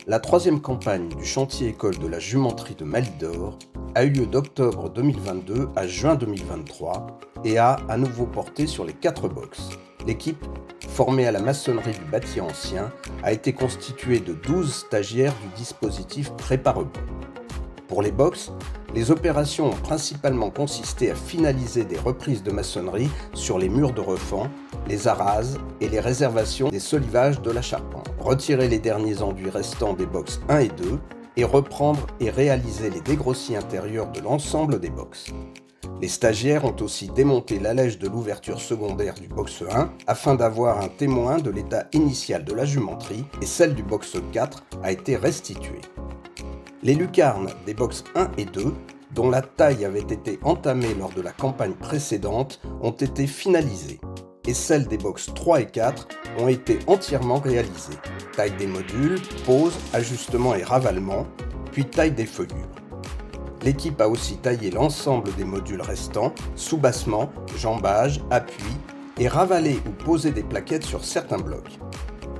La troisième campagne du chantier école de la jumenterie de Malidor a eu lieu d'octobre 2022 à juin 2023 et a à nouveau porté sur les 4 box. L'équipe, formée à la maçonnerie du bâti ancien, a été constituée de 12 stagiaires du dispositif Prépa-Rebond. Pour les box, les opérations ont principalement consisté à finaliser des reprises de maçonnerie sur les murs de refend, les arases et les réservations des solivages de la charpente. Retirer les derniers enduits restants des box 1 et 2 et reprendre et réaliser les dégrossis intérieurs de l'ensemble des box. Les stagiaires ont aussi démonté l'allège de l'ouverture secondaire du box 1 afin d'avoir un témoin de l'état initial de la jumenterie et celle du box 4 a été restituée. Les lucarnes des box 1 et 2, dont la taille avait été entamée lors de la campagne précédente, ont été finalisées et celles des box 3 et 4 ont été entièrement réalisées. Taille des modules, pose, ajustement et ravalement, puis taille des feuillures. L'équipe a aussi taillé l'ensemble des modules restants, soubassement, jambage, appui et ravalé ou posé des plaquettes sur certains blocs.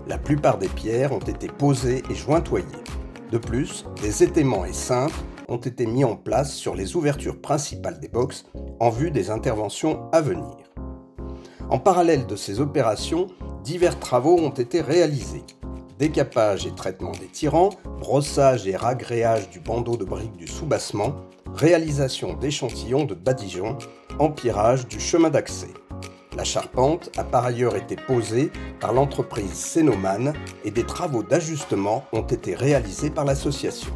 La plupart des pierres ont été posées et jointoyées. De plus, des étaiements et cintres ont été mis en place sur les ouvertures principales des box en vue des interventions à venir. En parallèle de ces opérations, divers travaux ont été réalisés. Décapage et traitement des tirants, brossage et ragréage du bandeau de briques du soubassement, réalisation d'échantillons de badigeons, empierrage du chemin d'accès. La charpente a par ailleurs été posée par l'entreprise Cénoman et des travaux d'ajustement ont été réalisés par l'association.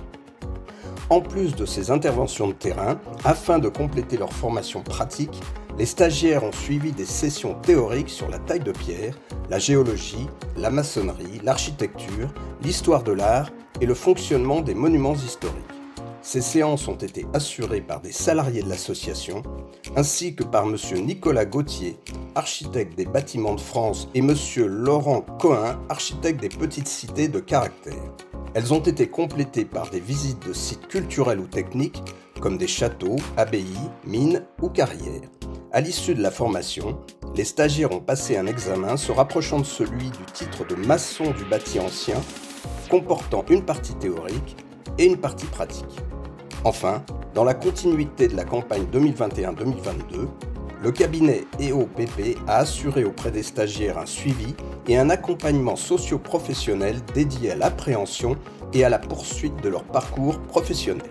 En plus de ces interventions de terrain, afin de compléter leur formation pratique, les stagiaires ont suivi des sessions théoriques sur la taille de pierre, la géologie, la maçonnerie, l'architecture, l'histoire de l'art et le fonctionnement des monuments historiques. Ces séances ont été assurées par des salariés de l'association, ainsi que par M. Nicolas Gauthier, architecte des Bâtiments de France, et M. Laurent Cohen, architecte des Petites Cités de Caractère. Elles ont été complétées par des visites de sites culturels ou techniques, comme des châteaux, abbayes, mines ou carrières. À l'issue de la formation, les stagiaires ont passé un examen se rapprochant de celui du titre de maçon du bâti ancien, comportant une partie théorique et une partie pratique. Enfin, dans la continuité de la campagne 2021-2022, le cabinet EOPP a assuré auprès des stagiaires un suivi et un accompagnement socio-professionnel dédié à l'appréhension et à la poursuite de leur parcours professionnel.